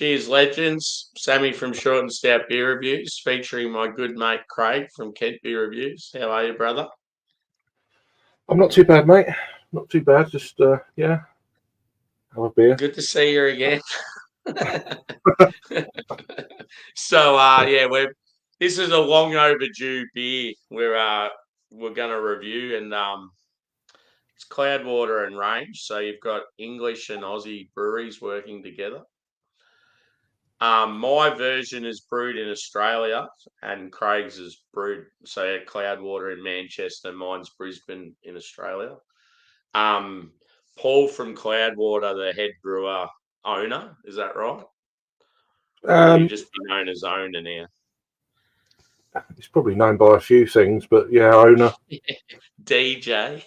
Cheers, legends. Sammy from Short and Stout Beer Reviews, featuring my good mate Craig from Kent Beer Reviews. How are you, brother? I'm not too bad, mate. Not too bad. Just, have a beer. Good to see you again. So, this is a long overdue beer we're going to review, and it's Cloudwater and Range. So you've got English and Aussie breweries working together. My version is brewed in Australia, and Craig's is brewed, so Cloudwater in Manchester, mine's Brisbane in Australia. Paul from Cloudwater, the head brewer owner, is that right? Or you just be known as owner now? He's probably known by a few things, but yeah, owner. DJ.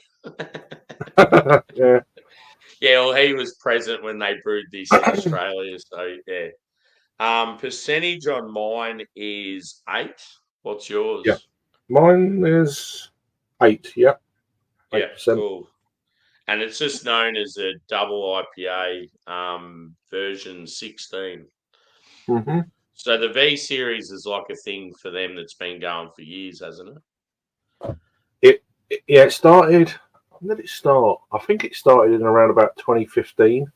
Yeah. Yeah, well, he was present when they brewed this in Australia, so yeah. Percentage on mine is 8. What's yours? Yeah. Mine is 8, yeah. 8%. Yeah, cool. And it's just known as a double IPA version 16. Mm-hmm. So the V series is like a thing for them that's been going for years, hasn't it? It started. When did it start? I think it started in around about 2015.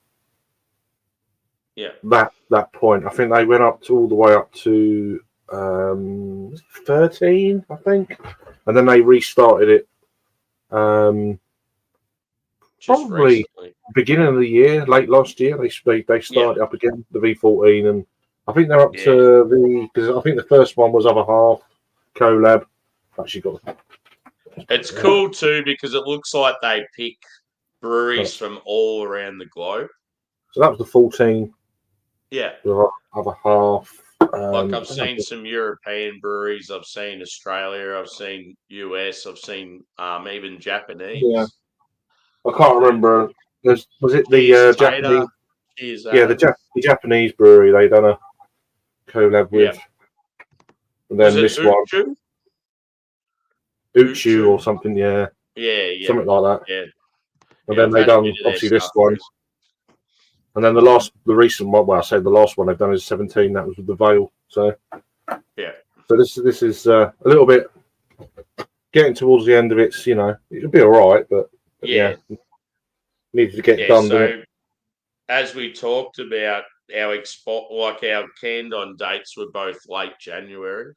Yeah. That point, I think they went all the way up to 13, I think, and then they restarted it. Probably recently. Beginning of the year, late last year, they started up again, the V14, and I think they're up to because I think the first one was Other Half collab. Actually got. It's cool too because it looks like they pick breweries from all around the globe. So that was the 14. Yeah. The Other Half. Like I've seen some European breweries, I've seen Australia, I've seen US, I've seen even Japanese. Yeah. I can't remember. Was it the Japanese? The Japanese brewery they done a collab with. Yeah. And then this one. Uchu or something, yeah. Yeah. Something like that. Yeah. And then they done obviously this one. And then the recent one, well, I say the last one they've done is 17. That was with the Veil. So yeah. So this is a little bit getting towards the end of it. It'll be all right, but yeah, needs to get done. So as we talked about, our canned on dates were both late January.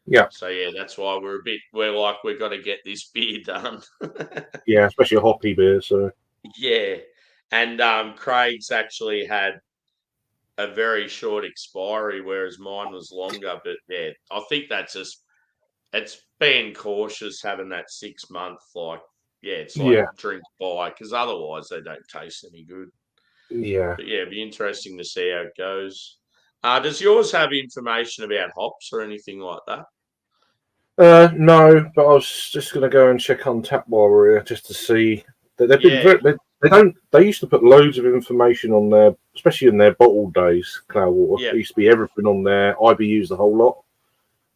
Yeah. So yeah, that's why we've got to get this beer done. Yeah, especially a hoppy beer. So yeah. And Craig's actually had a very short expiry, whereas mine was longer. But yeah, I think it's being cautious having that 6 month. It's like drink by, because otherwise they don't taste any good. Yeah. But yeah, it'd be interesting to see how it goes. Does yours have information about hops or anything like that? No, but I was just going to go and check on Tap while we're here just to see that they've been They used to put loads of information on there, especially in their bottled days. Cloudwater. There used to be everything on there. IBUs, the whole lot.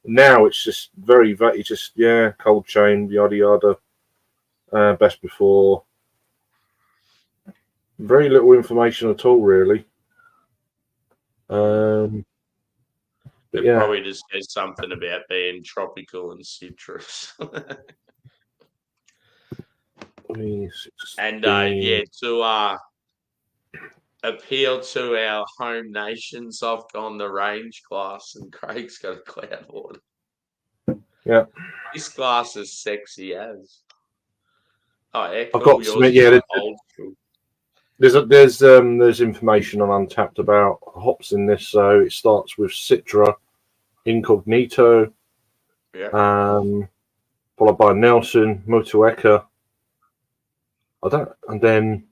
Now it's just very cold chain, yada yada. Best before. Very little information at all, really. It probably just says something about being tropical and citrus. And to appeal to our home nations, I've gone the range glass, and Craig's got a Cloudwater. Yeah, this glass is sexy as. Oh yeah, cool. I've got some. Old school. There's information on Untapped about hops in this. So it starts with Citra, Incognito, followed by Nelson, Motueka. And then,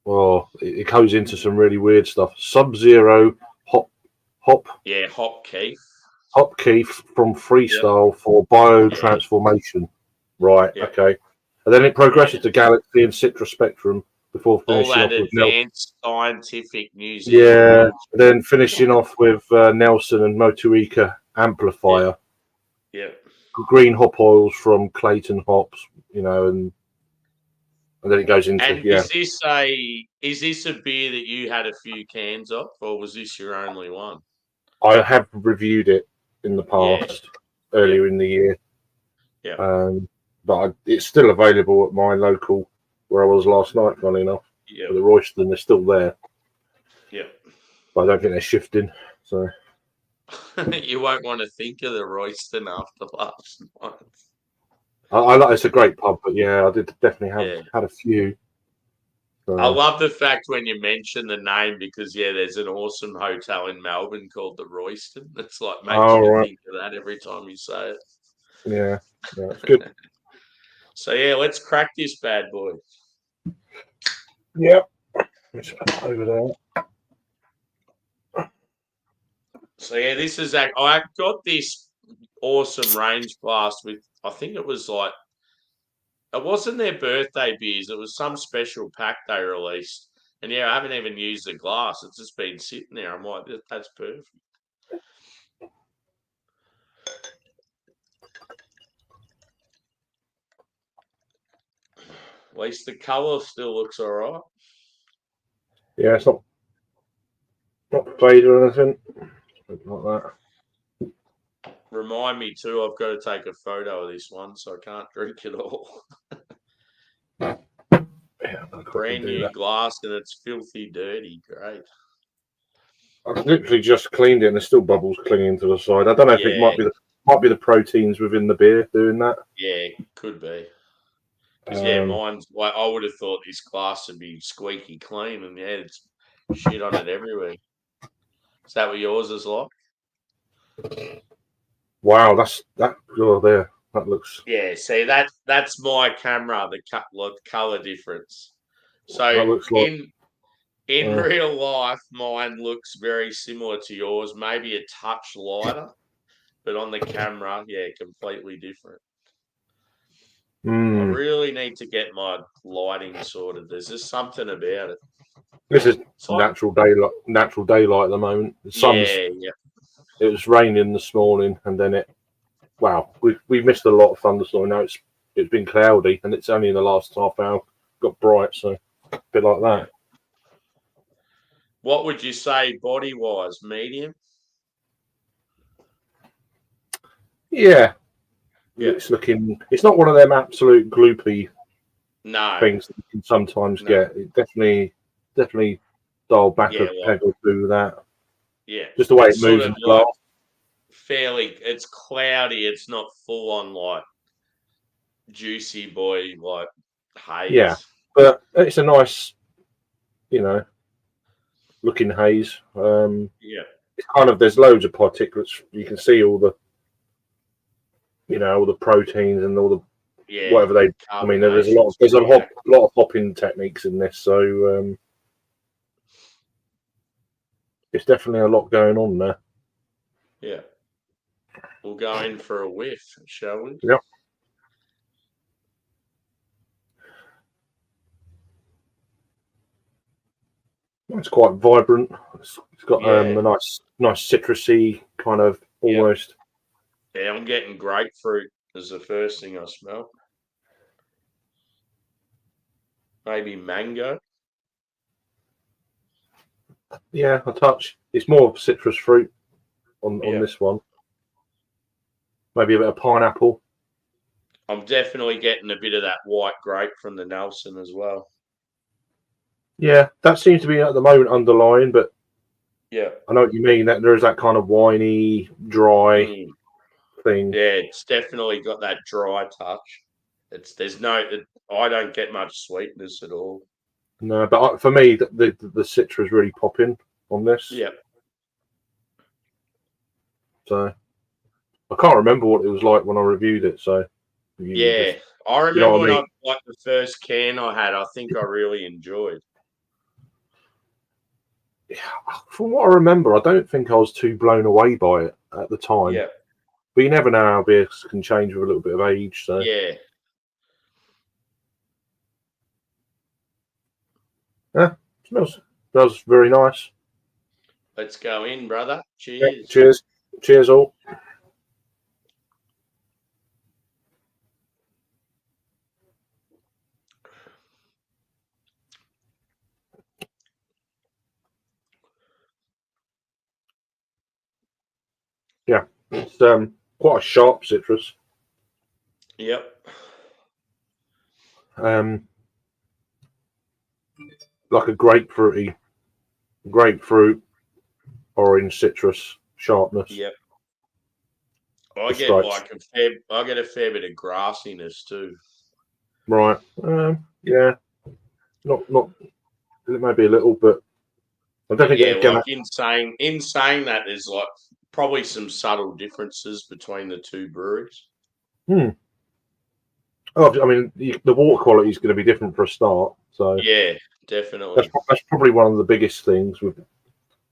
it goes into some really weird stuff. Sub-Zero, hop. Yeah, Hop Keef. Hop Keef from Freestyle for biotransformation. Right, okay. And then it progresses to Galaxy and Citra Spectrum before finishing off with advanced scientific music. Yeah, and then finishing off with Nelson and Motueka Amplifier. Yeah. Green hop oils from Clayton Hops, and and then it goes into And is this a beer that you had a few cans of, or was this your only one? I have reviewed it in the past, earlier in the year. Yeah. But it's still available at my local where I was last night, funny enough. Yeah. The Royston is still there. Yeah. But I don't think they're shifting. So you won't want to think of the Royston after last night. I like it's a great pub, but yeah, I did definitely have had a few. So. I love the fact when you mention the name because there's an awesome hotel in Melbourne called the Royston. It's like makes you think of that every time you say it. Yeah, it's good. So let's crack this bad boy. Yep. Just over there. So this is I got this awesome range glass with I think it was like it wasn't their birthday beers, it was some special pack they released. And I haven't even used the glass. It's just been sitting there. I'm like, that's perfect. At least the colour still looks all right. Yeah, it's not faded or anything like that. Remind me too, I've got to take a photo of this one so I can't drink it all. Brand new glass and it's filthy dirty. Great. I've literally just cleaned it and there's still bubbles clinging to the side. I don't know if it might be the proteins within the beer doing that. Yeah, could be. Because mine's like I would have thought this glass would be squeaky clean, and it's shit on it everywhere. Is that what yours is like? Wow, that there. That looks. Yeah, see that's my camera. The color difference. So that looks like, in real life, mine looks very similar to yours. Maybe a touch lighter, but on the camera, completely different. I really need to get my lighting sorted. There's just something about it. This is natural daylight at the moment. The sun's, It was raining this morning, and then we missed a lot of thunderstorm. Now it's been cloudy, and it's only in the last half hour got bright, so a bit like that. What would you say body wise? Medium? Yeah. It's not one of them absolute gloopy things that you can sometimes get. It definitely dialed back a peg or two with that. Yeah. Just the way it moves in glass. It's cloudy. It's not full on like juicy boy like haze. Yeah, but it's a nice, looking haze. It's kind of, there's loads of particulates. You can see all the, all the proteins and all the whatever they. I mean, there's a lot of hopping techniques in this, so it's definitely a lot going on there. Yeah, we'll go in for a whiff, shall we? Yep. It's quite vibrant. It's got a nice citrusy kind of almost. Yeah, I'm getting grapefruit as the first thing I smell. Maybe mango. Yeah, a touch. It's more citrus fruit on this one. Maybe a bit of pineapple. I'm definitely getting a bit of that white grape from the Nelson as well. Yeah, that seems to be at the moment underlying, but I know what you mean. That there's that kind of winey, dry thing. Yeah, it's definitely got that dry touch. I don't get much sweetness at all. No, but for me, the citrus really popping on this. Yeah. So I can't remember what it was like when I reviewed it. So I remember when I like the first can I had. I think I really enjoyed. From what I remember, I don't think I was too blown away by it at the time. Yeah. But you never know how beers can change with a little bit of age. So yeah. Smells very nice. Let's go in, brother. Cheers. Yeah, cheers all. It's quite a sharp citrus. Yep. Like a grapefruit, orange citrus sharpness. Yep. I get a fair bit of grassiness too. Right. Yeah. Not. It may be a little, but I don't think. Yeah, like in saying that, there's like probably some subtle differences between the two breweries. Oh, I mean, the water quality is going to be different for a start. So yeah, definitely. That's probably one of the biggest things with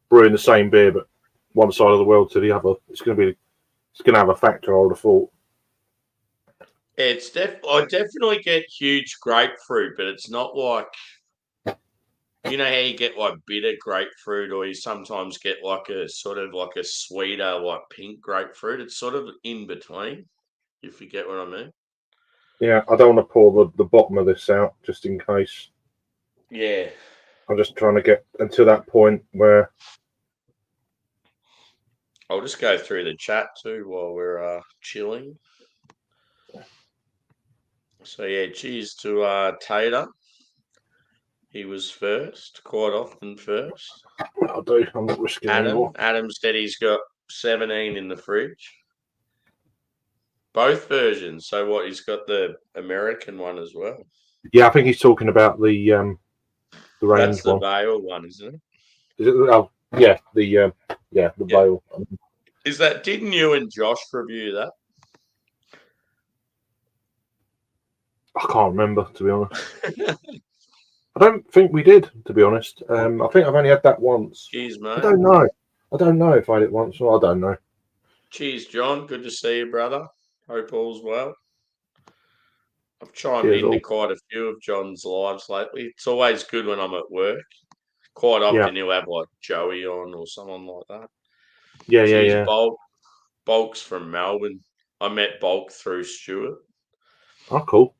brewing the same beer, but one side of the world to the other. It's going to have a factor, I would have thought. I definitely get huge grapefruit, but it's not like, you know how you get like bitter grapefruit, or you sometimes get like a sort of like a sweeter, like pink grapefruit. It's sort of in between, if you get what I mean. Yeah, I don't want to pour the bottom of this out just in case. Yeah. I'm just trying to get until that point where. I'll just go through the chat too while we're chilling. So yeah, cheers to Tater. He was first, quite often first. I'll do. I'm not risking anymore. Adam said he's got 17 in the fridge. Both versions. So what? He's got the American one as well. Yeah, I think he's talking about the range. That's the one. Vale one, isn't it? Is it? Oh, yeah, the Vale. Is that? Didn't you and Josh review that? I can't remember, to be honest. I don't think we did, to be honest. I think I've only had that once. Cheers, mate. I don't know if I had it once or I don't know. Cheers, John. Good to see you, brother. Hope all's well. I've chimed into quite a few of John's lives lately. It's always good when I'm at work. Quite often he'll have like Joey on or someone like that. Yeah. Bulk's from Melbourne. I met Bulk through Stuart. Oh, cool.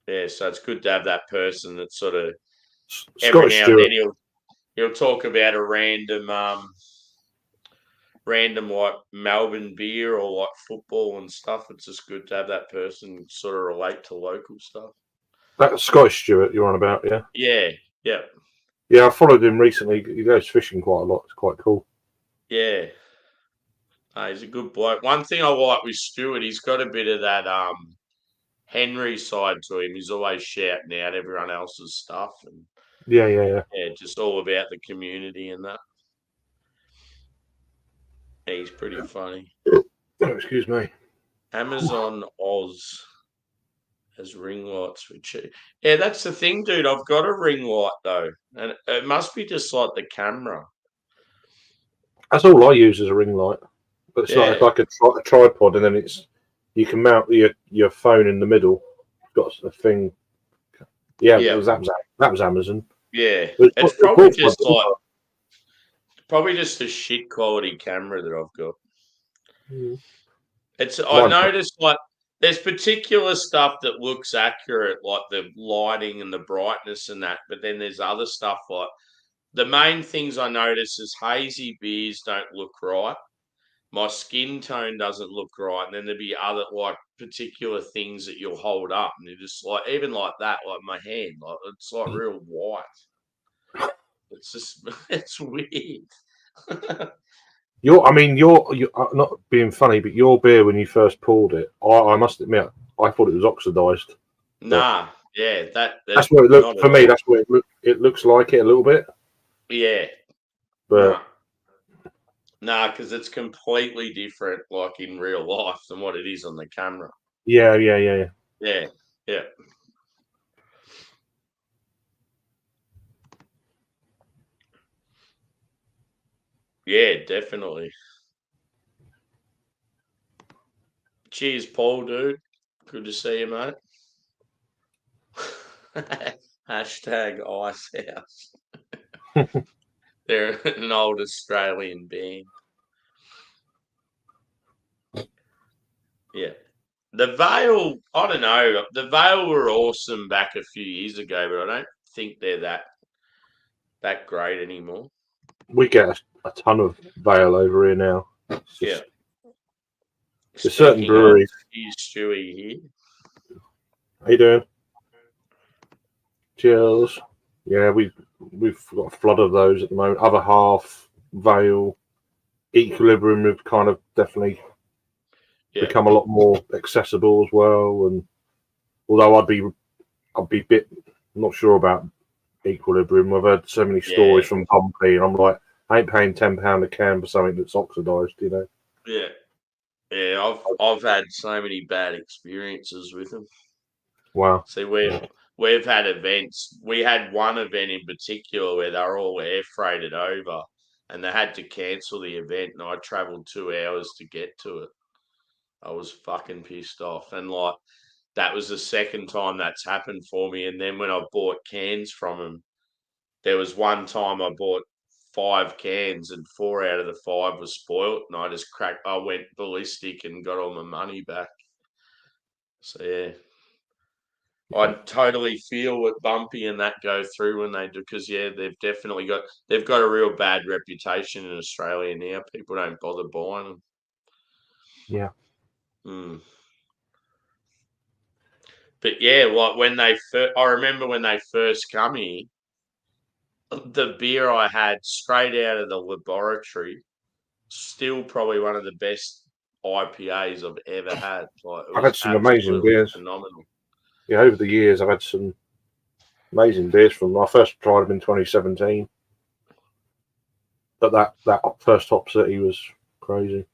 Yeah, so it's good to have that person that sort of Scottish every now Stuart. and then he'll talk about a random like Melbourne beer or like football and stuff. It's just good to have that person sort of relate to local stuff. That's Scottish Stuart you're on about, yeah? Yeah. Yeah, I followed him recently. He goes fishing quite a lot. It's quite cool. Yeah. He's a good bloke. One thing I like with Stuart, he's got a bit of that Henry side to him. He's always shouting out everyone else's stuff. And Yeah. Yeah, just all about the community and that. He's pretty funny. Oh, excuse me. Amazon Oz has ring lights for cheap. Yeah, that's the thing, dude. I've got a ring light though, and it must be just like the camera. That's all I use as a ring light. But it's like a tripod, and then you can mount your phone in the middle. It's got a thing. Yeah. That was Amazon. Yeah, it's probably just a shit quality camera that I've got. I noticed like there's particular stuff that looks accurate, like the lighting and the brightness and that, but then there's other stuff like the main things I notice is hazy beers don't look right. My skin tone doesn't look right, and then there'd be other like particular things that you'll hold up, and you're just like even like that, like my hand, like it's like real white. It's just it's weird. You're not being funny, but your beer when you first poured it, I must admit, I thought it was oxidized. Nah, yeah, that's what it looked for me. That's what it looks like it a little bit. Yeah, but nah, because it's completely different, like in real life, than what it is on the camera. Yeah. Yeah, definitely. Cheers, Paul, dude. Good to see you, mate. Hashtag Ice House. They're an old Australian band. Yeah. The Vale, I don't know. The Vale were awesome back a few years ago, but I don't think they're that great anymore. We get a ton of Vale over here now. Yeah. There's certain Speaking of, breweries. here's Stewie here. How you doing? Cheers. Yeah, we've got a flood of those at the moment. Other half, Vale, Equilibrium have kind of definitely become a lot more accessible as well. And although I'd be a bit not sure about Equilibrium. I've heard so many stories from Bumpy, and I'm like, I ain't paying £10 a can for something that's oxidised, you know. Yeah. I've had so many bad experiences with them. Wow. See, we've had events. We had one event in particular where they were all air freighted over, and they had to cancel the event, and I travelled 2 hours to get to it. I was fucking pissed off, and like that was the second time that's happened for me. And then when I bought cans from them, there was one time I bought 5 cans, and 4 out of the 5 was spoilt, and I went ballistic and got all my money back. So yeah. I totally feel what Bumpy and that go through when they do, because they've got a real bad reputation in Australia now. People don't bother buying them. Yeah. But yeah, like I remember when they first come here, the beer I had straight out of the laboratory, still probably one of the best IPAs I've ever had. Like it I've was had some amazing absolutely beers. phenomenal. Yeah, over the years, I've had some amazing beers from them. I first tried them in 2017, but that first Hop City was crazy.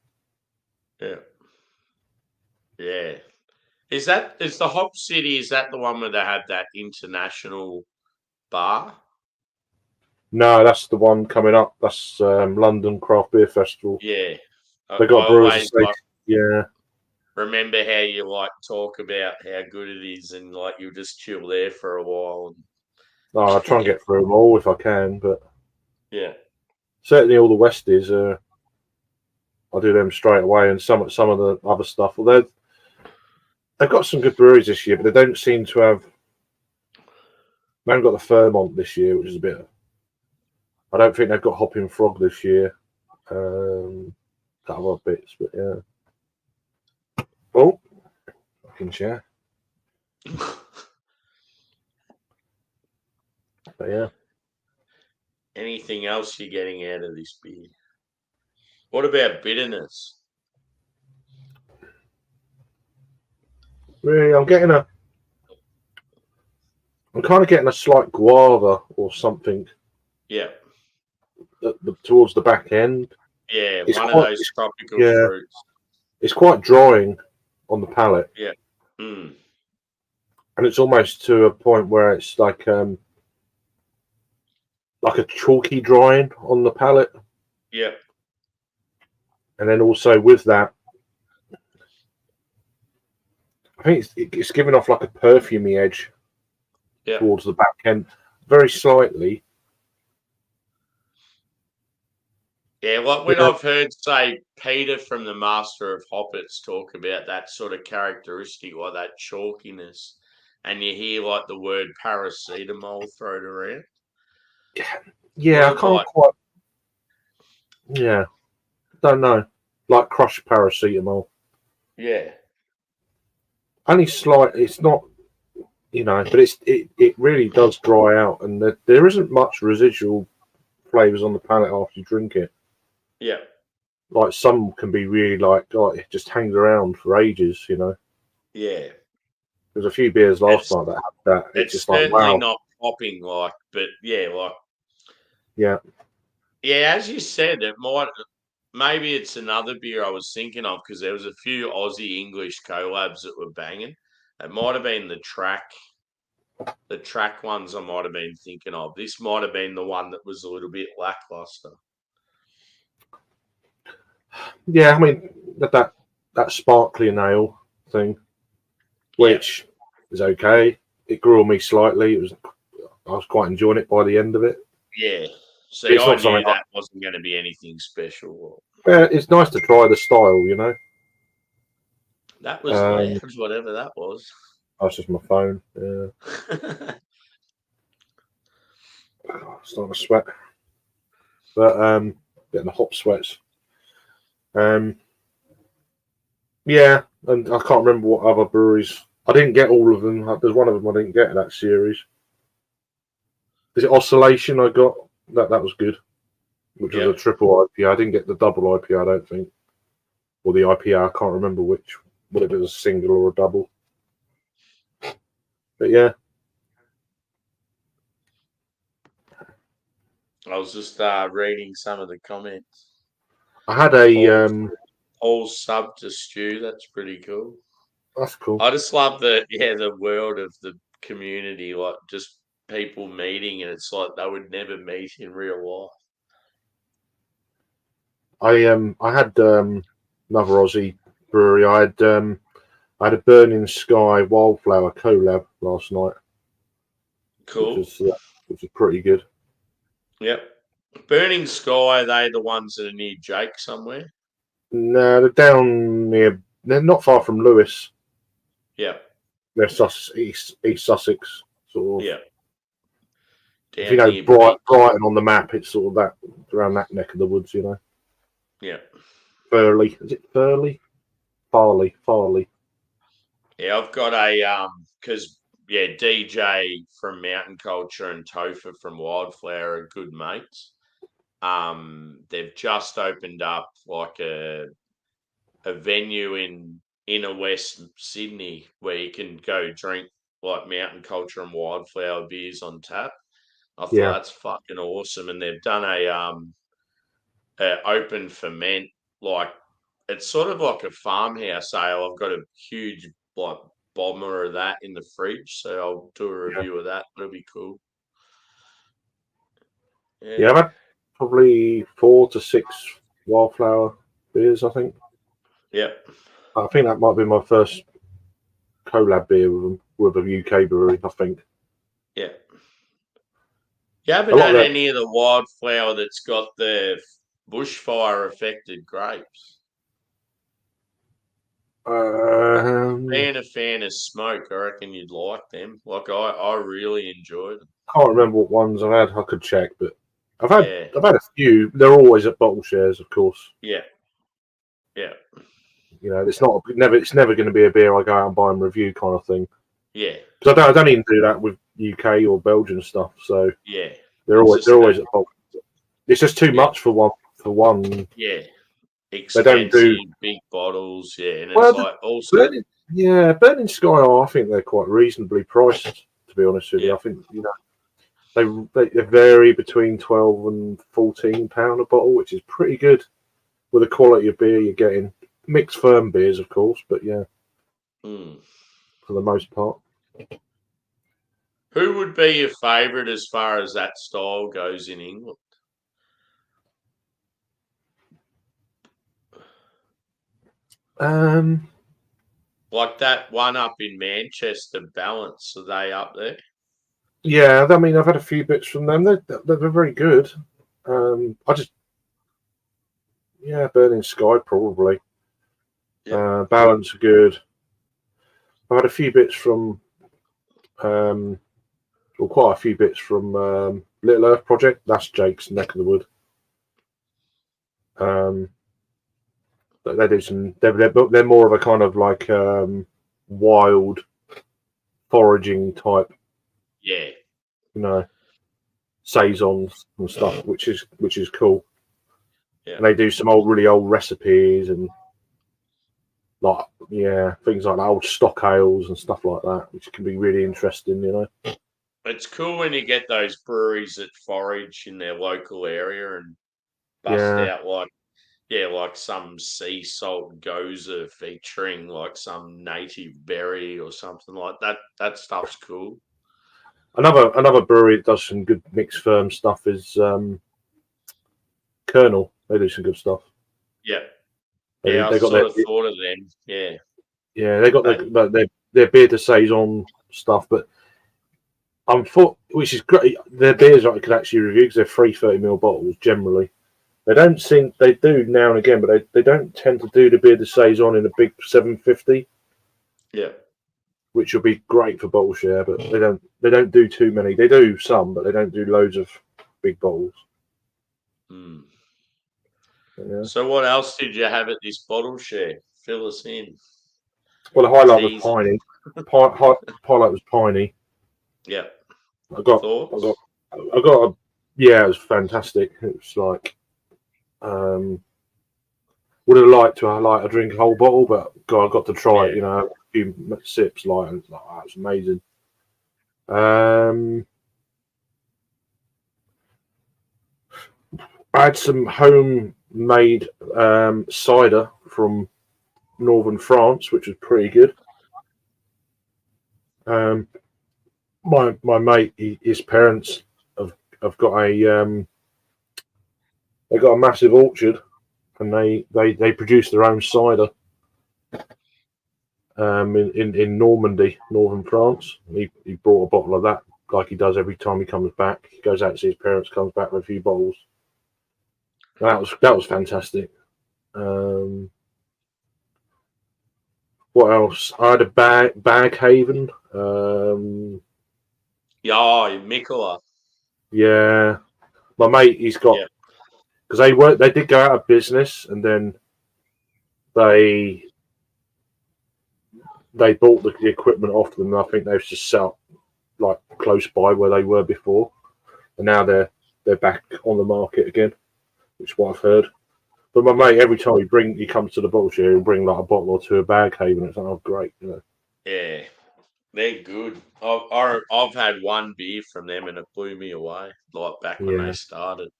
Yeah. Is the Hop City? Is that the one where they have that international bar? No, that's the one coming up. That's London Craft Beer Festival. Yeah, They got Brewers Association. Yeah. Remember how you talk about how good it is, and you just chill there for a while. I try and get through them all if I can, but yeah, certainly all the Westies, I do them straight away, and some of the other stuff. Well, they've got some good breweries this year, but they don't seem to have. They haven't got the Fairmont this year, which is a bit. I don't think they've got Hopping Frog this year. Got other bits, but yeah. Oh, fucking share. But yeah. Anything else you're getting out of this beer? What about bitterness? Really, I'm kind of getting a slight guava or something. Yeah. Towards the back end. Yeah, one of those tropical fruits. It's quite drying on the palate. Yeah. And it's almost to a point where it's like a chalky drying on the palate. Yeah. And then also with that, I think it's giving off like a perfumey edge towards the back end, very slightly. Yeah, when I've heard, say, Peter from the Master of Hoppets talk about that sort of characteristic, like that chalkiness, and you hear the word paracetamol thrown around. Yeah, I can't quite. Yeah, don't know. Like crushed paracetamol. Yeah. Only slight. It's not, but it really does dry out, and there isn't much residual flavors on the palate after you drink it. Yeah. Like some can be really it just hangs around for ages, Yeah. There's a few beers last night that had that. It's just certainly not popping but yeah, yeah. Yeah, as you said, maybe it's another beer I was thinking of, because there was a few Aussie English collabs that were banging. It might have been the track ones I might have been thinking of. This might have been the one that was a little bit lackluster. Yeah, I mean that sparkly nail thing, which is okay. It grew on me slightly. I was quite enjoying it by the end of it. Yeah. So I knew that wasn't going to be anything special. Yeah, it's nice to try the style, That was loud, whatever that was. That's just my phone. Yeah. Starting to sweat. But getting the hop sweats. Yeah, and I can't remember what other breweries. I didn't get all of them. There's one of them I didn't get in that series. Is it Oscillation I got? That was good, which was a triple IPA. I didn't get the double IPA, I don't think. Or the IPA, I can't remember which, whether it was a single or a double. But yeah. I was just reading some of the comments. I had a whole sub to Stew. That's pretty cool. That's cool. I just love the world of the community, like just people meeting, and it's like they would never meet in real life. I had another Aussie brewery. I had a Burning Sky Wildflower collab last night. Cool. Which was pretty good. Yep. Burning Sky, are they the ones that are near Jake somewhere? No, they're down near. They're not far from Lewis. Yep. They're East Sussex, sort of. Yep. If you know Brighton on the map, it's sort of that around that neck of the woods, you know. Yeah. Furley, is it Furley? Farley. Yeah, I've got a because DJ from Mountain Culture and Topher from Wildflower are good mates. They've just opened up like a venue in inner West Sydney where you can go drink like Mountain Culture and Wildflower beers on tap. I thought that's fucking awesome, and they've done a open ferment, like it's sort of like a farmhouse ale. I've got a huge like bomber of that in the fridge, so I'll do a review of that. It'll be cool. Yeah, I've had probably 4 to 6 Wildflower beers, I think. Yep. I think that might be my first collab beer with a UK brewery, I think. Yeah. You haven't had any of the Wildflower that's got the bushfire affected grapes? Being a fan of smoke, I reckon you'd like them. Like I really enjoyed them. I can't remember what ones I've had. I could check, but I've had a few. They're always at bottle shares, of course. Yeah. Yeah. You know, it's never going to be a beer I go out and buy and review kind of thing. Yeah. Because I don't even do that with UK or Belgian stuff. So yeah, they're always at bottle. It's just too much for one. Yeah. Expensive, they don't do big bottles. Yeah, and it's like also Burning Sky. I think they're quite reasonably priced. To be honest with you, I think they vary between £12 and £14 a bottle, which is pretty good with the quality of beer you're getting. Mixed firm beers, of course, but for the most part. Who would be your favourite as far as that style goes in England? Like that one up in Manchester, Balance, are they up there? Yeah, I mean, I've had a few bits from them. They're very good. Burning Sky probably. Yeah. Balance are good. I've had a few bits from, quite a few bits from Little Earth Project. That's Jake's neck of the wood. They do some. They're more of a kind of like wild foraging type. Yeah. You know, saisons and stuff, which is cool. Yeah. And they do some really old recipes and things like that, old stock ales and stuff like that, which can be really interesting. You know, it's cool when you get those breweries that forage in their local area and bust out like some sea salt goza featuring like some native berry or something like that. That stuff's cool. Another brewery that does some good mixed firm stuff is Colonel. They do some good stuff. Yeah. I thought of them. Yeah. Yeah, they got their beer de saison stuff, but which is great. Their beers I could actually review because they're free 30ml bottles generally. They do now and again, but they don't tend to do the beer de saison in a big 750. Yeah. Which will be great for bottle share, but they don't do too many. They do some, but they don't do loads of big bottles. Yeah. So what else did you have at this bottle share? fill us in. Well, the highlight was piney. Highlight was piney. Yeah. I got. Yeah, it was fantastic. It was like, would have liked to drink a whole bottle, but God, I got to try it. A few sips, and that was amazing. I had some homemade cider from northern France, which was pretty good. My mate, his parents have got a massive orchard, and they produce their own cider in Normandy, northern France. He brought a bottle of that, like he does every time he comes back. He goes out to see his parents, comes back with a few bottles. That was fantastic. What else? I had a bag haven. Mikula. Yeah, my mate, he's got, because they did go out of business, and then they bought the equipment off them. And I think they've just set up like close by where they were before, and now they're back on the market again, which is what I've heard. But my mate, every time he comes to the bottle share, he'll bring like a bottle or two of bag haven. It's like, oh, great, Yeah, they're good. I've had one beer from them and it blew me away. Like back when they started.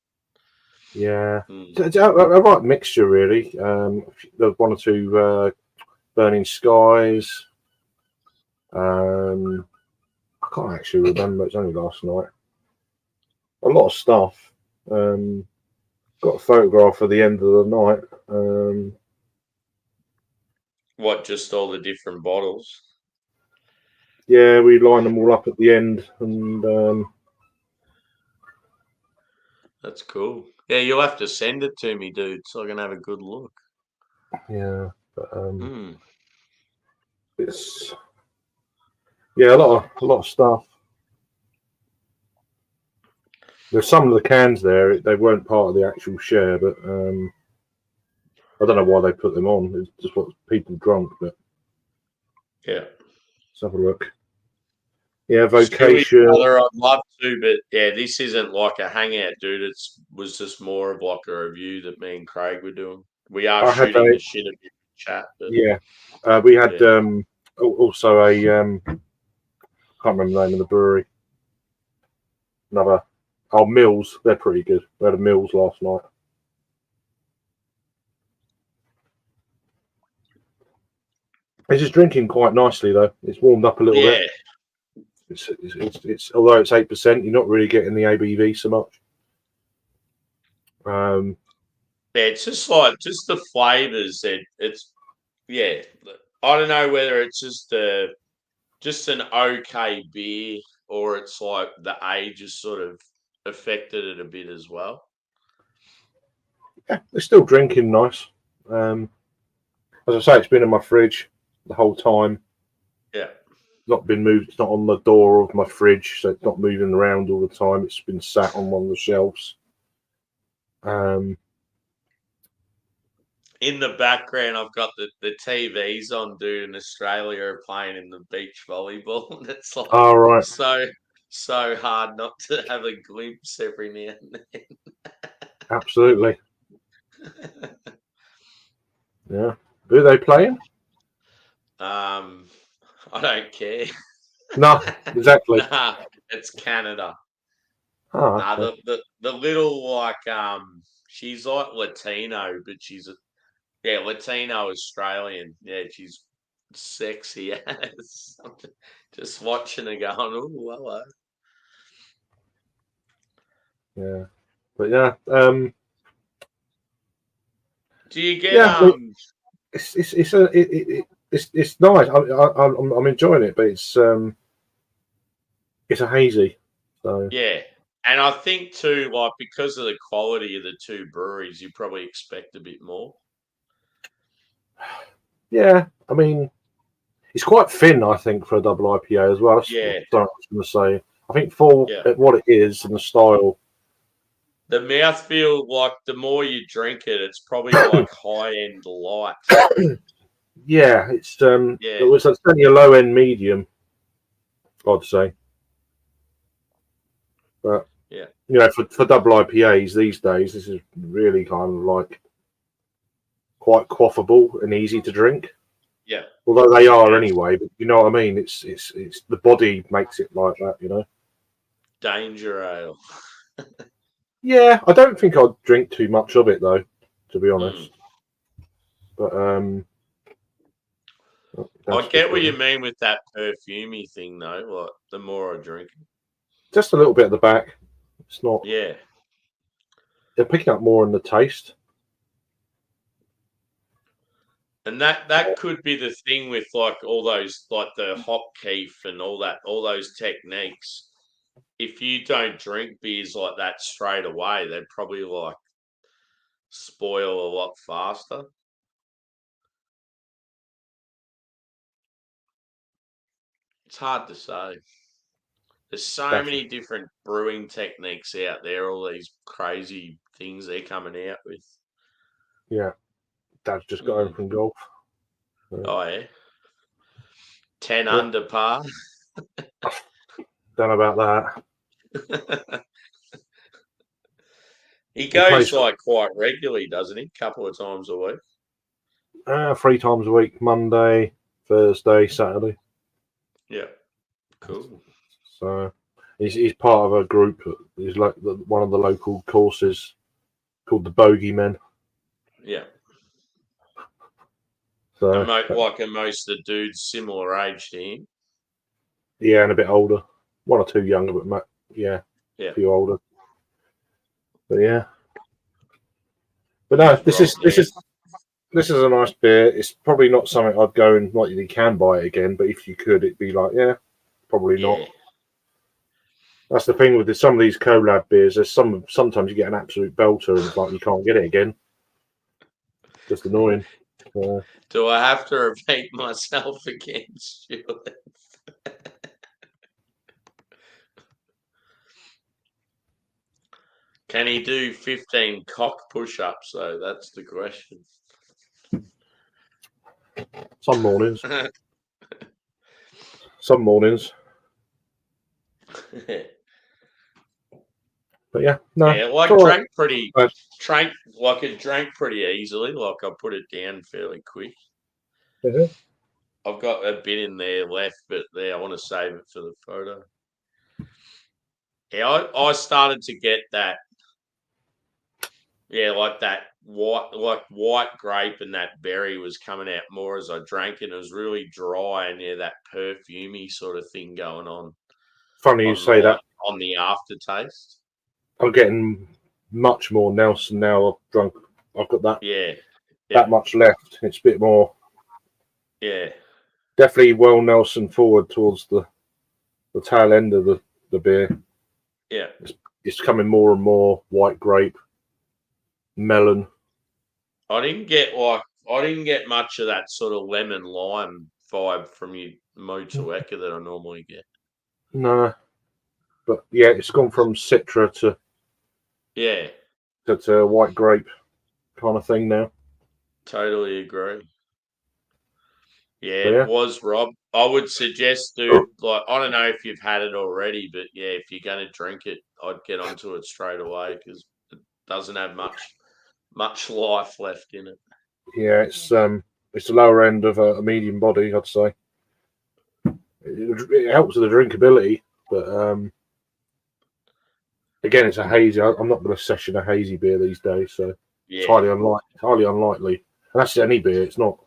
Yeah, it's a right mixture really. There's one or two Burning Skies. I can't actually remember. It's only last night. A lot of stuff. Got a photograph at the end of the night. What, just all the different bottles? Yeah, we lined them all up at the end, and that's cool. Yeah, you'll have to send it to me, dude, so I can have a good look. Yeah, but it's a lot of stuff. There's some of the cans there. They weren't part of the actual share, but I don't know why they put them on. It's just what people drunk, but yeah. Let's have a look. Yeah, Vocation. I'd love to, but yeah, this isn't like a hangout, dude. It was just more of like a review that me and Craig were doing. We are shooting the shit a bit in chat. But, yeah, we had also a can't remember the name of the brewery. Mills. They're pretty good. We had a Mills last night. It's just drinking quite nicely though. It's warmed up a little bit. It's although it's 8%, you're not really getting the ABV so much. Yeah, it's just like the flavors. It's I don't know whether it's just an okay beer or it's like the age has sort of affected it a bit as well. Yeah, it's still drinking nice. As I say, it's been in my fridge the whole time. Yeah. Not been moved. It's not on the door of my fridge, so it's not moving around all the time. It's been sat on one of the shelves. In the background, I've got the TVs on, dude. In Australia, are playing in the beach volleyball. That's like so hard not to have a glimpse every now and then. Absolutely. Yeah. Who are they playing? I don't care. No, exactly. Nah, it's Canada. Oh, okay. The little she's like Latino, but she's Latino Australian. Yeah, she's sexy as just watching her going, oh hello. Yeah. But yeah. Do you get It's nice. I'm enjoying it, but it's a hazy. So yeah, and I think too, like because of the quality of the two breweries, you probably expect a bit more. Yeah, I mean, it's quite thin, I think, for a double IPA as well. That's what I was going to say. I think for what it is and the style. The mouthfeel, like the more you drink it, it's probably like high-end light. Yeah, it's Yeah. it was only a low end medium, I'd say. But Yeah. for double IPAs these days, this is really kind of like quite quaffable and easy to drink. Yeah. Although they are anyway, but you know what I mean. It's the body makes it like that. Danger ale. Yeah, I don't think I'd drink too much of it though, to be honest. But I get what you mean with that perfumey thing though. Like the more I drink, just a little bit at the back. It's not. yeah. They're picking up more in the taste. And that could be the thing with like all those, like the hop keef and all those techniques. If you don't drink beers like that straight away, they'd probably like spoil a lot faster. It's hard to say. There's so many different brewing techniques out there, all these crazy things they're coming out with. Yeah. Dad's just got home from golf. Oh, yeah. 10 under par. Don't know about that. He goes like quite regularly, doesn't he? Couple of times a week. 3 times a week: Monday, Thursday, Saturday. Yeah, cool. So he's part of a group. He's like one of the local courses called the Bogeymen. Yeah. So like most of the dudes similar age to him. Yeah, and a bit older. 1 or 2 younger, but a few older. But yeah. But no, this is a nice beer. It's probably not something I'd go and like you can buy it again, but if you could, it'd be like, probably not. That's the thing with some of these collab beers. There's sometimes you get an absolute belter, and it's like you can't get it again. Just annoying. Do I have to repeat myself again, Stuart? Can he do 15 cock push-ups, though? That's the question. Some mornings. Some mornings. But yeah, no. Yeah, like drank pretty easily. Like I put it down fairly quick. Mm-hmm. I've got a bit in there left, but I want to save it for the photo. Yeah, I started to get that. Yeah, like that white grape and that berry was coming out more as I drank, and it was really dry and that perfumey sort of thing going on. Funny you say that. On the aftertaste. I'm getting much more Nelson now. I've drunk. I've got that. That much left. It's a bit more. Yeah. Definitely well Nelson forward towards the tail end of the beer. Yeah. It's coming more and more white grape, melon. I didn't get much of that sort of lemon lime vibe from your Motueka that I normally get. No. But yeah, it's gone from Citra to white grape kind of thing now. Totally agree. Yeah, it was, Rob. I would suggest, dude, like I don't know if you've had it already, but yeah, if you're going to drink it, I'd get onto it straight away because it doesn't have much life left in it. Yeah, it's the lower end of a medium body, I'd say. It helps with the drinkability, but again, it's a hazy. I'm not going to session a hazy beer these days, so it's highly unlikely. And that's any beer. It's not,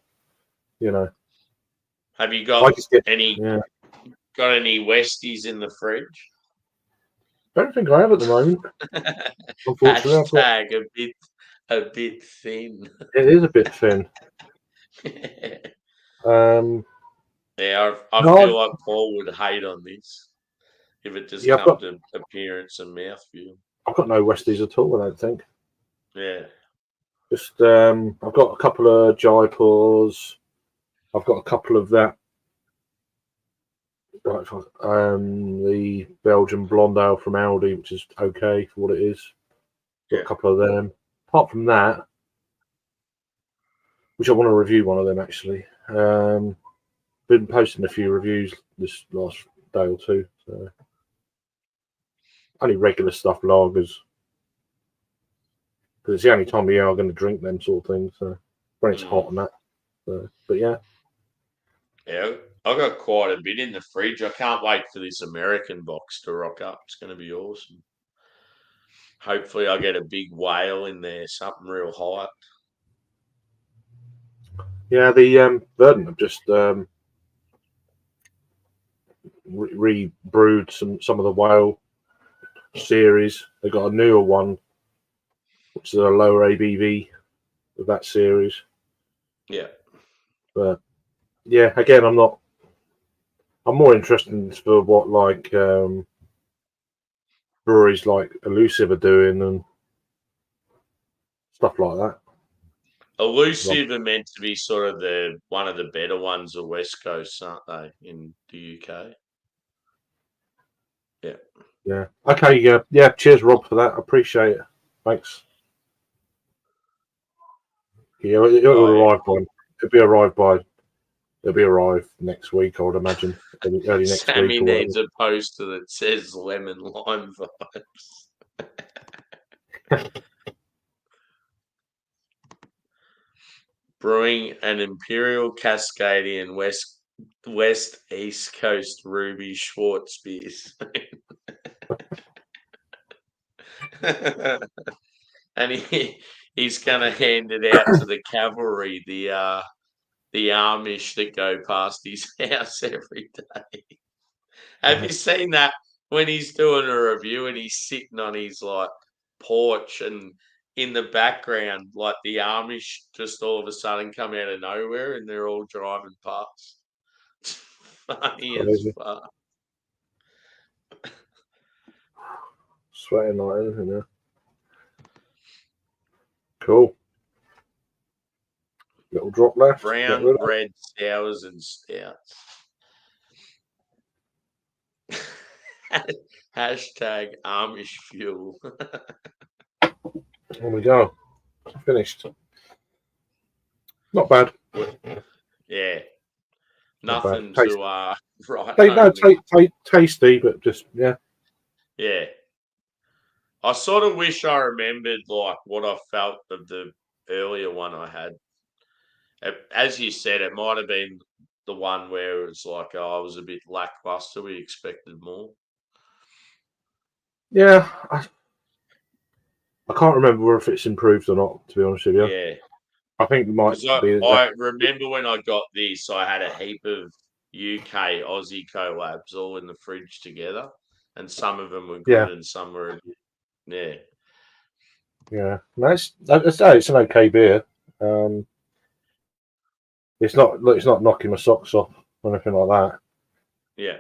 Have you got any Westies in the fridge? I don't think I have at the moment. Unfortunately, a bit thin. It is a bit thin. Yeah, I feel like Paul would hate on this if it just comes to appearance and mouthfeel. I've got no Westies at all, I don't think. Yeah. Just I've got a couple of Jaipurs. I've got a couple of that. The Belgian blonde ale from Aldi, which is okay for what it is. Got a couple of them. Apart from that, which I want to review one of them actually. Been posting a few reviews this last day or two. So only regular stuff, lagers, because it's the only time of year I'm going to drink them sort of things. So when it's hot and that. So, but yeah. Yeah, I got quite a bit in the fridge. I can't wait for this American box to rock up. It's going to be awesome. Hopefully, I get a big whale in there, something real hot. Yeah, the Verdant have just re-brewed some of the whale series. They got a newer one, which is a lower ABV of that series. Yeah, but yeah, again, I'm more interested in for what like breweries like Elusive are doing and stuff like that. Elusive are meant to be sort of one of the better ones of West Coast, aren't they, in the UK? Yeah. Yeah. Okay. Yeah. Cheers, Rob, for that. I appreciate it. Thanks. Yeah, it'll arrive by. It'll be arrived next week, I would imagine. Early next Sammy week. needs a poster that says lemon lime vibes. Brewing an Imperial Cascadian West East Coast Ruby Schwartz beers. And he's going to hand it out to the cavalry, the Amish that go past his house every day. Have you seen that when he's doing a review and he's sitting on his like porch and in the background, like the Amish just all of a sudden come out of nowhere and they're all driving past. It's funny as fuck. Sweating like anything, yeah. Cool. Little drop left. Brown bread sours and stouts. Hashtag Amish fuel. There we go. Finished. Not bad. Yeah. Nothing bad. to right. Tasty, but just yeah. Yeah. I sort of wish I remembered like what I felt of the earlier one I had. As you said, it might have been the one where it's like, I was a bit lackluster. We expected more. Yeah, I can't remember if it's improved or not, to be honest with you. Yeah. I think it might be. I remember when I got this, I had a heap of UK Aussie collabs all in the fridge together, and some of them were good and some were a bit, yeah. No, it's an okay beer. It's not knocking my socks off or anything like that. Yeah.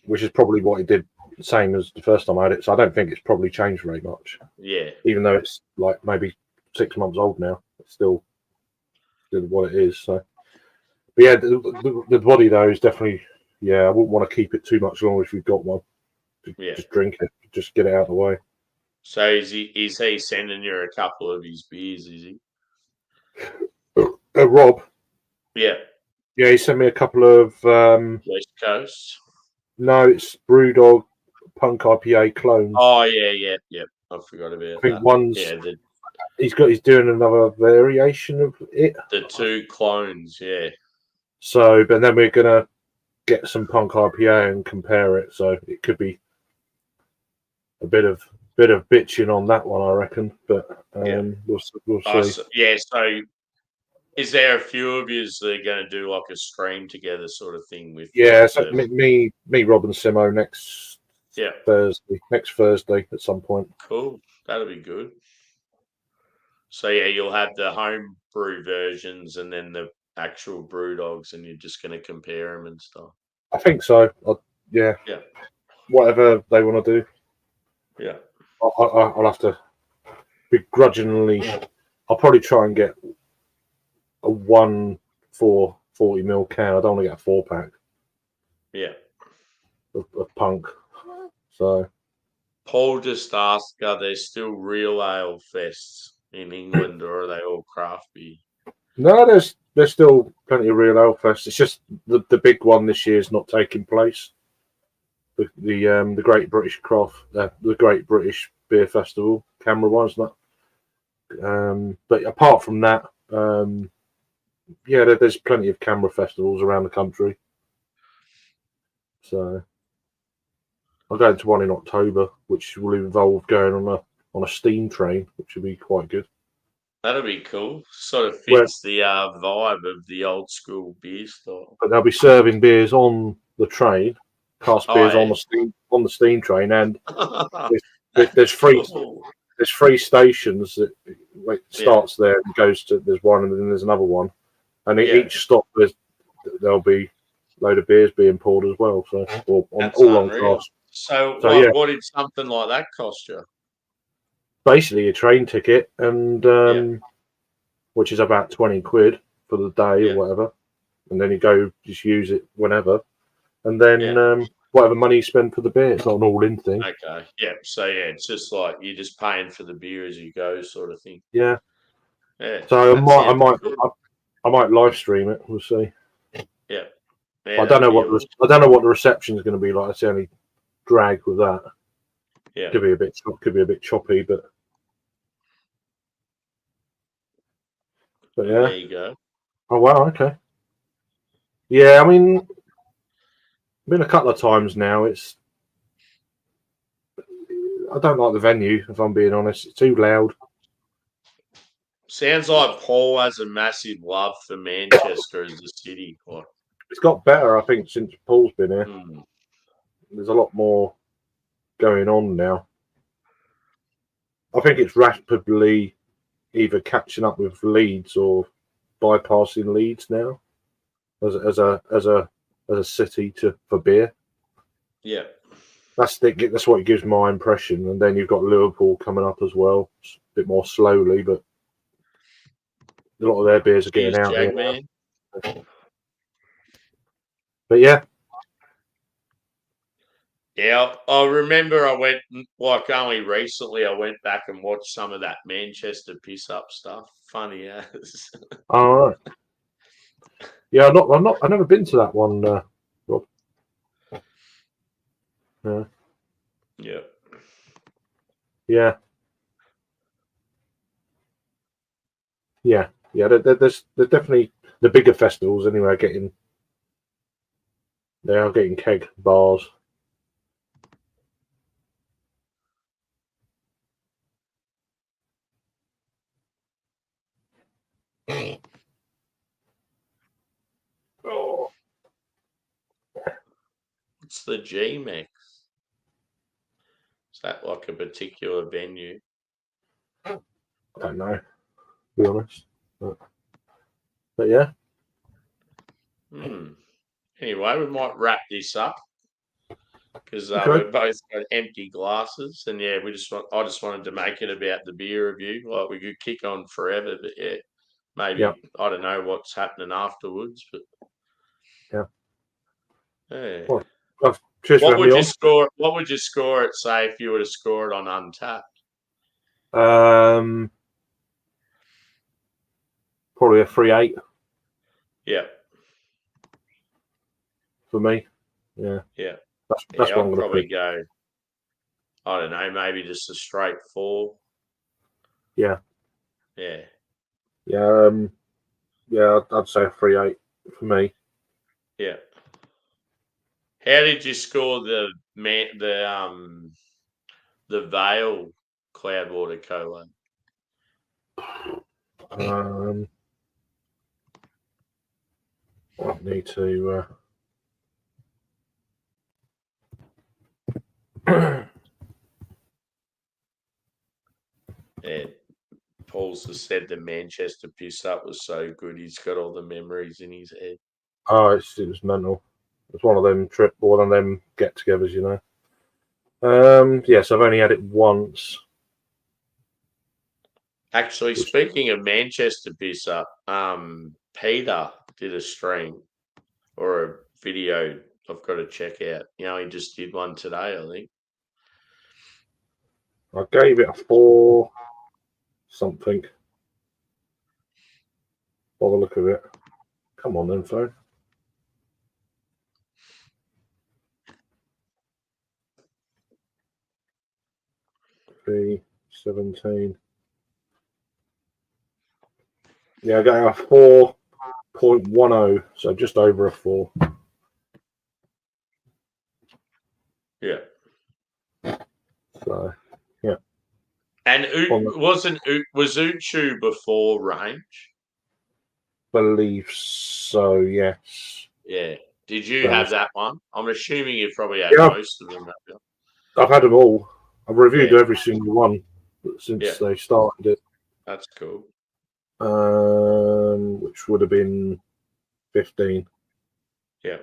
Which is probably what it did, same as the first time I had it. So I don't think it's probably changed very much. Yeah. Even though it's like maybe 6 months old now, it's still what it is. So, but yeah, the body though is definitely. Yeah, I wouldn't want to keep it too much longer if we've got one. Just drink it, just get it out of the way. So is he sending you a couple of his beers? Is he? Rob. Yeah. Yeah, he sent me a couple of West Coast. No, it's Brewdog Punk IPA clones. Oh yeah. I forgot about that. I think one's he's doing another variation of it. The two clones, yeah. So, but then we're gonna get some Punk IPA and compare it. So it could be a bit of bitching on that one, I reckon. But we'll see. Yeah. So, is there a few of you that are going to do like a stream together sort of thing with? Yeah, so me, Rob and Simo next Thursday at some point. Cool, that'll be good. So yeah, you'll have the home brew versions and then the actual brew dogs, and you're just going to compare them and stuff. I think so. Yeah. Whatever they want to do. Yeah. I'll have to begrudgingly. I'll probably try and get a 1 for 40ml can. I don't want to get a 4-pack. Yeah. Of Punk. So. Paul just asked, are there still real ale fests in England, or are they all craft beer? No, there's still plenty of real ale fest. It's just the big one this year is not taking place. The Great British the Great British Beer Festival, Camera one's not. But apart from that, there's plenty of camera festivals around the country. So I'm going to one in October, which will involve going on a steam train, which will be quite good. That'll be cool. Sort of fits the vibe of the old school beer style. But they'll be serving beers on the train, cast beers on the steam train, and there's three stations that starts there and goes to. There's one, and then there's another one, and each stop there'll be a load of beers being poured as well. So all on cast. So what did something like that cost you? Basically, a train ticket, and which is about 20 quid for the day or whatever, and then you just use it whenever, and then whatever money you spend for the beer. It's not an all-in thing. Okay, so it's just like you're just paying for the beer as you go, sort of thing. Yeah. So I might live stream it. We'll see. Yeah. I don't know what the reception is going to be like. It's the only drag with that. Yeah. Could be a bit choppy, but yeah. There you go. Oh wow, okay. Yeah, I mean, been a couple of times now. I don't like the venue, if I'm being honest. It's too loud. Sounds like Paul has a massive love for Manchester as a city. It's got better, I think, since Paul's been here. There's a lot more going on now. I think it's rapidly either catching up with Leeds or bypassing Leeds now as a city for beer. Yeah, that's what it gives my impression. And then you've got Liverpool coming up as well, a bit more slowly, but a lot of their beers are getting out there. But yeah. Yeah, I remember I went, only recently, I went back and watched some of that Manchester piss up stuff. Funny as. All right. Yeah, I've never been to that one, Rob. Yeah. Yeah. Yeah. Yeah. Yeah. There's definitely the bigger festivals anyway. They are getting keg bars. What's the G-Max? Is that like a particular venue? I don't know, to be honest. But yeah. Anyway, we might wrap this up because we've both got empty glasses, and I just wanted to make it about the beer review. Like we could kick on forever, but maybe I don't know what's happening afterwards, but yeah. Well, what would you score? What would you score it? Say if you were to score it on Untapped. Probably a 3.8. Yeah. For me. Yeah. Yeah. That's what I'm going to probably go. I don't know, maybe just a straight 4. Yeah. Yeah. Yeah. I'd say a 3.8 for me. Yeah. How did you score the Vale Cloudwater collab? I need to. Yeah, Paul's just said the Manchester piss up was so good. He's got all the memories in his head. Oh, it was mental. It's one of them get-togethers, you know. Yes, I've only had it once. Actually, speaking of Manchester piss up, Peter did a stream or a video I've got to check out. He just did one today, I think. I gave it a 4 something by the look of it. Come on, then, phone. V17. Yeah, I got a 4.10, so just over a 4. Yeah. So, yeah. And was Uchu before range? Believe so, yes. Yeah. Did you have that one? I'm assuming you probably had most of them. I've had them all. I've reviewed every single one since they started it. That's cool. Which would have been 15. Yeah.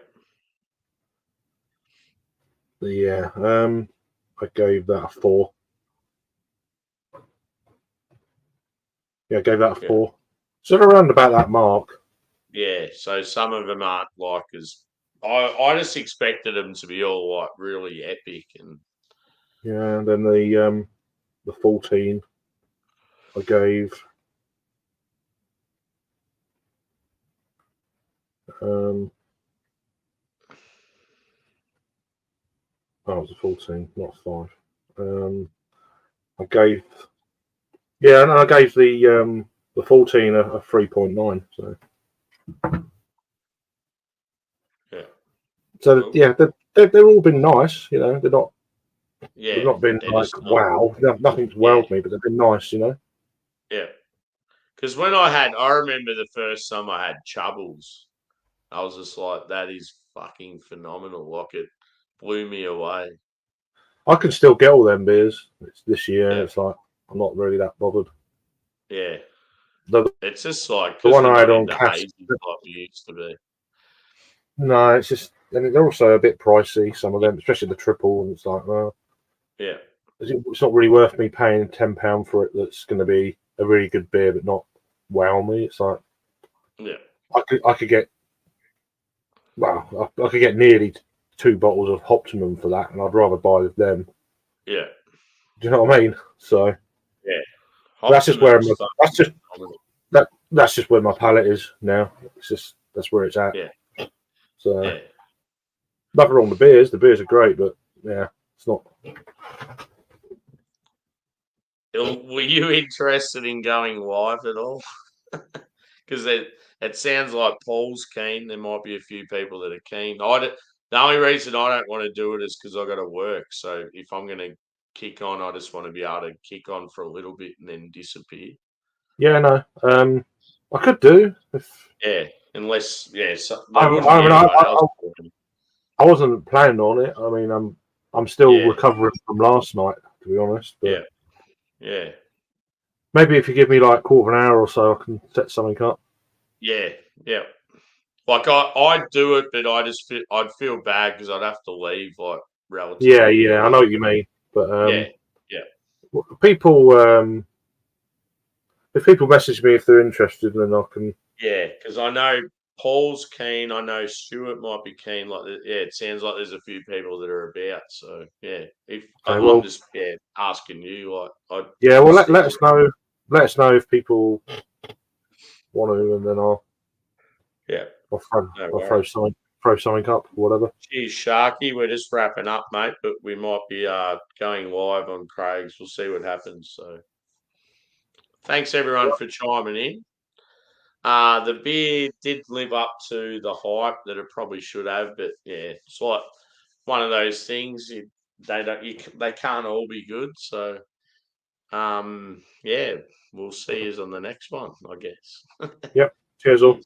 Yeah. I gave that a 4. Yeah, I gave that a 4. So around about that mark. Yeah. So some of them aren't like as. I just expected them to be all like really epic and. Yeah, and then the 14 I gave. Oh, it was a 14, not 5. I gave. Yeah, and I gave the 14 a 3.9. So. Yeah. So cool. Yeah, they've all been nice. You know, they're not. Yeah. They've not been like wow. Nothing's wowed me, but they've been nice. You know. Yeah. Because I remember the first time I had Chubbles, I was just like, that is fucking phenomenal. Like, it blew me away. I can still get all them beers this year. Yeah. It's like, I'm not really that bothered. Yeah. It's just like, the one I had on hazy like we used to be. No, it's just, and they're also a bit pricey, some of them, especially the triple, and it's like, well, yeah, it's not really worth me paying £10 for it. That's going to be a really good beer, but not wow me. It's like, yeah, I could get, well, I could get nearly 2 bottles of Optimum for that, and I'd rather buy them. Yeah, do you know what I mean? So yeah, that's just where that's just where my palate is now. It's just that's where it's at. Yeah. So nothing wrong with the beers. The beers are great, but yeah, it's not. Were you interested in going live at all? Because it sounds like Paul's keen. There might be a few people that are keen. The only reason I don't want to do it is because I got to work. So if I'm going to kick on, I just want to be able to kick on for a little bit and then disappear. Yeah, no. I could do if. Yeah, unless I wasn't planning on it. I mean, I'm still recovering from last night, to be honest. But yeah. Maybe if you give me like quarter of an hour or so, I can set something up. Yeah. Like I'd do it, but I'd feel bad because I'd have to leave like relatively. Yeah, I know what you mean. But yeah. People, if people message me if they're interested, then I can. Yeah, because I know Paul's keen. I know Stuart might be keen. Like, it sounds like there's a few people that are about. So yeah, I'm just asking you. Like, let us know. Let us know if people want to, and then I'll throw something up, or whatever. Geez, Sharky, we're just wrapping up, mate. But we might be going live on Craig's. We'll see what happens. So, thanks everyone for chiming in. The beer did live up to the hype that it probably should have, but yeah, it's like one of those things. They can't all be good. So, we'll see you on the next one, I guess. Yep. Cheers all.